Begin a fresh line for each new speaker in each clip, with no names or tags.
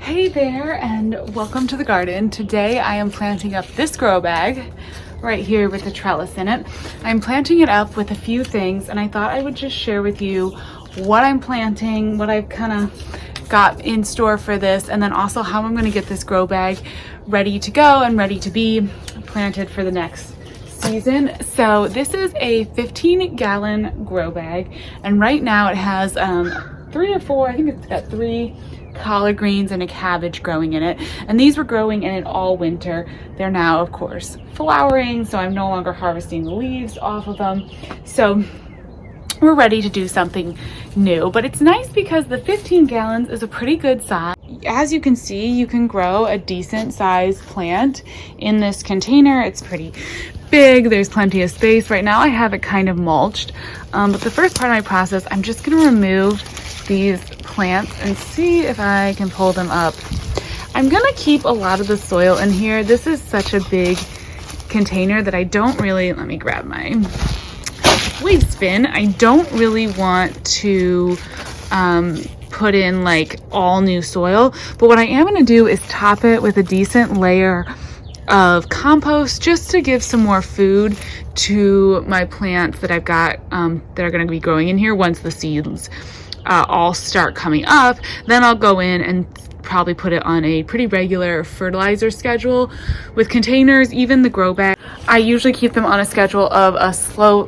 Hey there, and welcome to the garden. Today I am planting up this grow bag right here with the trellis in it. I'm planting it up with a few things, and I thought I would just share with you what I'm planting, what I've kind of got in store for this, and then also how I'm going to get this grow bag ready to go and ready to be planted for the next season. So this is a 15-gallon grow bag, and right now it has 3 or 4, I think it's got 3 collard greens and a cabbage growing in it, and these were growing in it all winter. They're now of course flowering, so I'm no longer harvesting the leaves off of them, so we're ready to do something new. But it's nice because the 15 gallons is a pretty good size. As you can see, you can grow a decent sized plant in this container. It's pretty big, there's plenty of space. Right now I have it kind of mulched, but the first part of my process, I'm just going to remove these plants and see if I can pull them up. I'm gonna keep a lot of the soil in here. This is such a big container that I don't really, let me grab my waste bin. I don't really want to put in like all new soil, but what I am gonna do is top it with a decent layer of compost just to give some more food to my plants that I've got that are gonna be growing in here once the seeds all start coming up. Then I'll go in and probably put it on a pretty regular fertilizer schedule. With containers, even the grow bag, I usually keep them on a schedule of a slow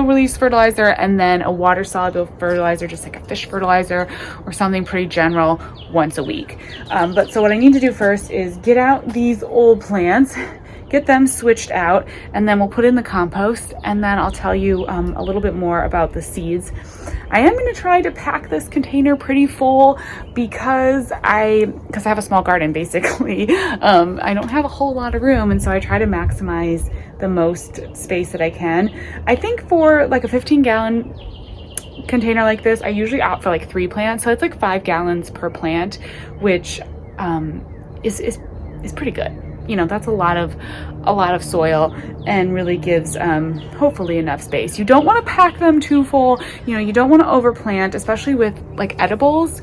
release fertilizer and then a water soluble fertilizer, just like a fish fertilizer or something pretty general, once a week. But so what I need to do first is get out these old plants, get them switched out, and then we'll put in the compost, and then I'll tell you a little bit more about the seeds. I am going to try to pack this container pretty full because I have a small garden basically. I don't have a whole lot of room, and so I try to maximize the most space that I can. I think for like a 15-gallon container like this, I usually opt for like 3 plants, so it's like 5 gallons per plant, which is pretty good. You know, that's a lot of soil and really gives hopefully enough space. You don't want to pack them too full. You know, you don't want to overplant, especially with like edibles.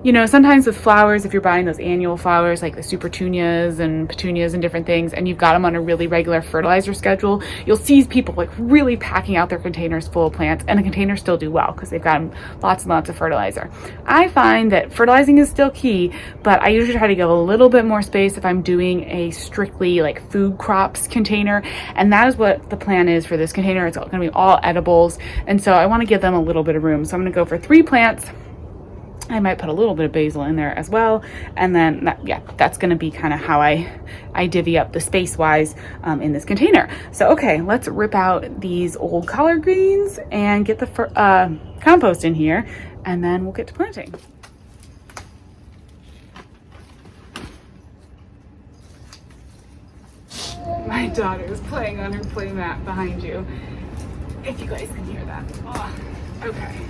You know, sometimes with flowers, if you're buying those annual flowers like the supertunias and petunias and different things, and you've got them on a really regular fertilizer schedule, you'll see people like really packing out their containers full of plants, and the containers still do well because they've got lots and lots of fertilizer. I find that fertilizing is still key, but I usually try to give a little bit more space if I'm doing a strictly like food crops container, and that is what the plan is for this container. It's going to be all edibles, and so I want to give them a little bit of room. So I'm going to go for 3 plants. I might put a little bit of basil in there as well, and then that's going to be kind of how I divvy up the space wise in this container. So okay, let's rip out these old collard greens and get the compost in here, and then we'll get to planting. My daughter is playing on her play mat behind you, if you guys can hear that. Oh, okay.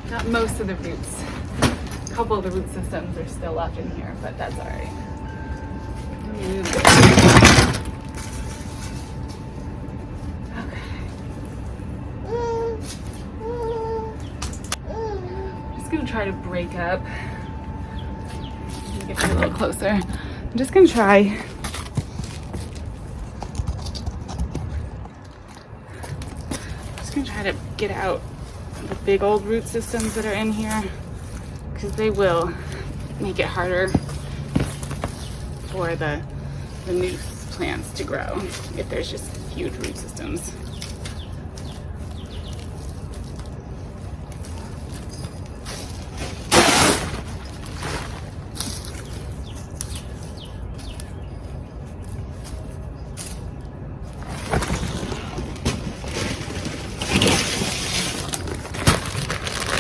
Got most of the roots. A couple of the root systems are still left in here, but that's all right. Okay. Just gonna try to break up. Get you a little closer. I'm just gonna try. To get out the big old root systems that are in here, because they will make it harder for the new plants to grow if there's just huge root systems.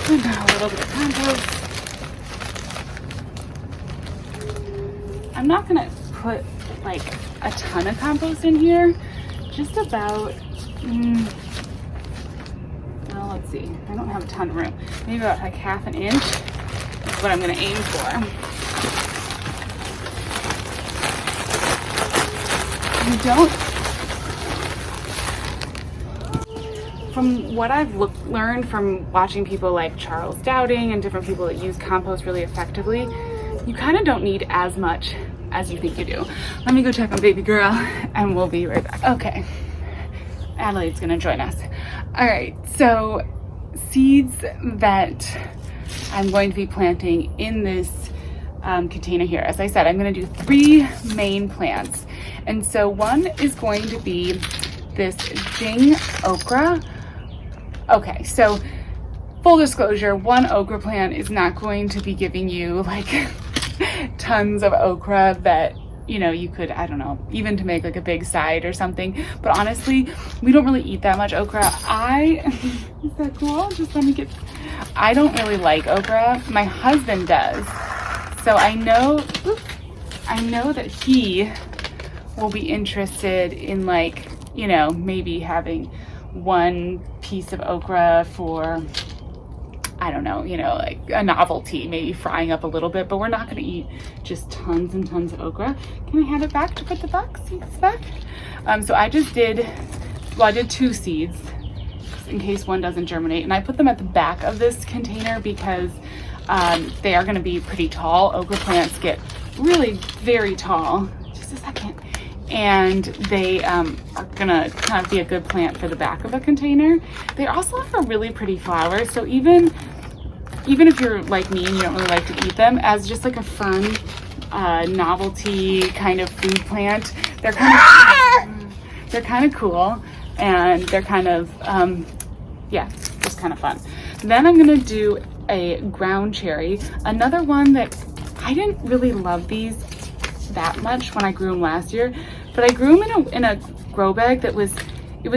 And now a little bit of compost. I'm not gonna put like a ton of compost in here, just about, well, let's see, I don't have a ton of room. Maybe about like 1/2 inch is what I'm gonna aim for. You don't, from what I've learned from watching people like Charles Dowding and different people that use compost really effectively, you kind of don't need as much as you think you do. Let me go check on baby girl and we'll be right back. Okay, Adelaide's gonna join us. All right, so seeds that I'm going to be planting in this container here. As I said, I'm gonna do 3 main plants. And so one is going to be this Jing okra. Okay, so full disclosure, one okra plant is not going to be giving you like tons of okra that, you know, you could, I don't know, even to make like a big side or something. But honestly, we don't really eat that much okra. Is that cool? Just let me get, I don't really like okra. My husband does. So I know that he will be interested in, like, you know, maybe having one piece of okra for, I don't know, you know, like a novelty, maybe frying up a little bit, but we're not going to eat just tons and tons of okra. Can I have it back to put the seeds back? So I just did, well, I did 2 seeds in case one doesn't germinate, and I put them at the back of this container because they are going to be pretty tall. Okra plants get really very tall. Just a second. And they are gonna kind of be a good plant for the back of a container. They also have a really pretty flower, so even if you're like me and you don't really like to eat them, as just like a fun novelty kind of food plant, they're kind of cool, and they're kind of yeah, just kind of fun. Then I'm gonna do a ground cherry, another one that I didn't really love these that much when I grew them last year, but I grew them in a grow bag that was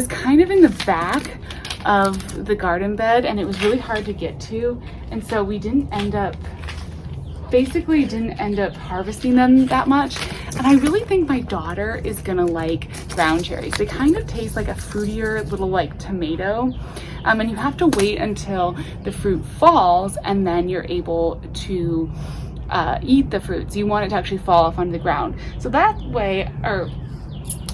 kind of in the back of the garden bed, and it was really hard to get to, and so we didn't end up harvesting them that much. And I really think my daughter is gonna like ground cherries. They kind of taste like a fruitier little like tomato, and you have to wait until the fruit falls and then you're able to eat the fruits. You want it to actually fall off onto the ground. So that way, or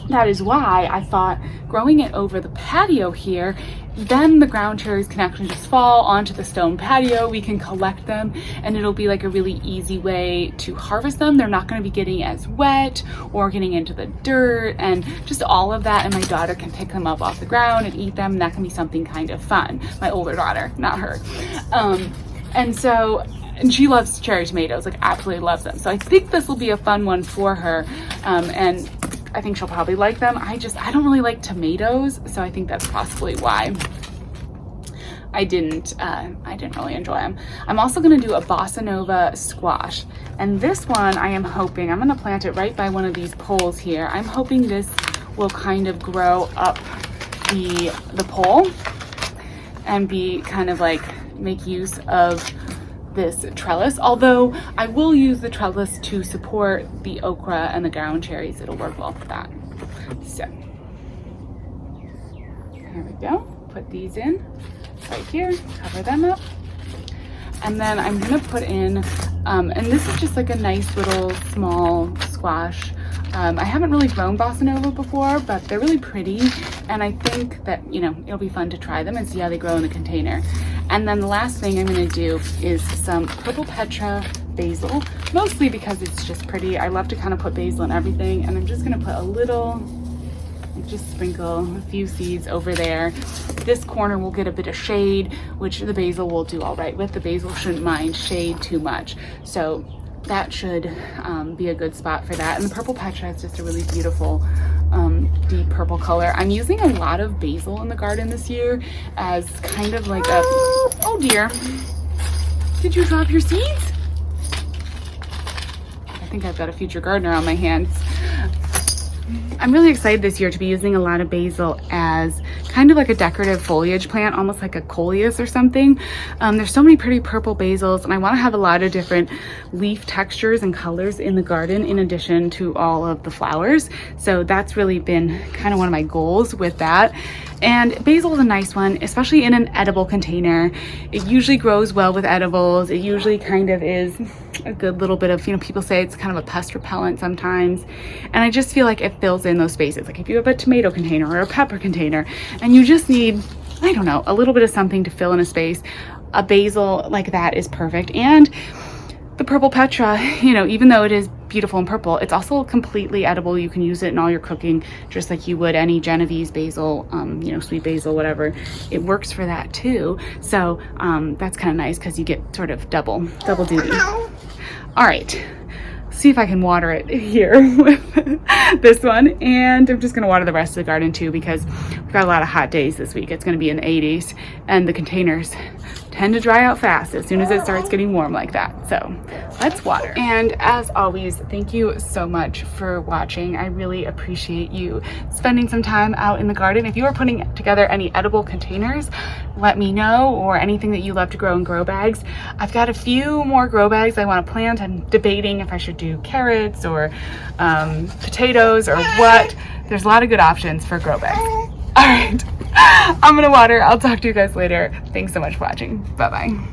that is why I thought growing it over the patio here, then the ground cherries can actually just fall onto the stone patio. We can collect them and it'll be like a really easy way to harvest them. They're not going to be getting as wet or getting into the dirt and just all of that. And my daughter can pick them up off the ground and eat them. And that can be something kind of fun. My older daughter, not her. And she loves cherry tomatoes, like absolutely loves them. So I think this will be a fun one for her. And I think she'll probably like them. I don't really like tomatoes, so I think that's possibly why I didn't really enjoy them. I'm also gonna do a Bossa Nova squash. And this one, I am hoping, I'm gonna plant it right by one of these poles here. I'm hoping this will kind of grow up the pole and be kind of like, make use of this trellis, although I will use the trellis to support the okra and the ground cherries. It'll work well for that. So here we go. Put these in right here, cover them up, and then I'm gonna put in and this is just like a nice little small squash. I haven't really grown Bossa Nova before, but they're really pretty, and I think that, you know, it'll be fun to try them and see how they grow in the container. And then the last thing I'm gonna do is some Purple Petra basil, mostly because it's just pretty. I love to kind of put basil in everything, and I'm just gonna put a little, just sprinkle a few seeds over there. This corner will get a bit of shade, which the basil will do all right with. The basil shouldn't mind shade too much. So that should be a good spot for that. And the Purple Petra is just a really beautiful deep purple color. I'm using a lot of basil in the garden this year as kind of like a, oh dear, did you drop your seeds? I think I've got a future gardener on my hands. I'm really excited this year to be using a lot of basil as kind of like a decorative foliage plant, almost like a coleus or something. There's so many pretty purple basils, and I want to have a lot of different leaf textures and colors in the garden in addition to all of the flowers. So that's really been kind of one of my goals with that. And basil is a nice one, especially in an edible container. It usually grows well with edibles. It usually kind of is a good little bit of, you know, people say it's kind of a pest repellent sometimes. And I just feel like it fills in those spaces. Like if you have a tomato container or a pepper container and you just need, I don't know, a little bit of something to fill in a space, a basil like that is perfect. And the purple Petra, you know, even though it is beautiful and purple, it's also completely edible. You can use it in all your cooking, just like you would any Genovese basil, you know, sweet basil, whatever. It works for that too. So that's kind of nice because you get sort of double duty. All right, see if I can water it here with this one. And I'm just gonna water the rest of the garden too because we've got a lot of hot days this week. It's gonna be in the 80s and the containers tend to dry out fast as soon as it starts getting warm like that. So let's water. And as always, thank you so much for watching. I really appreciate you spending some time out in the garden. If you are putting together any edible containers, let me know, or anything that you love to grow in grow bags. I've got a few more grow bags I want to plant. I'm debating if I should do carrots or potatoes or what. There's a lot of good options for grow bags. All right, I'm gonna water. I'll talk to you guys later. Thanks so much for watching. Bye-bye.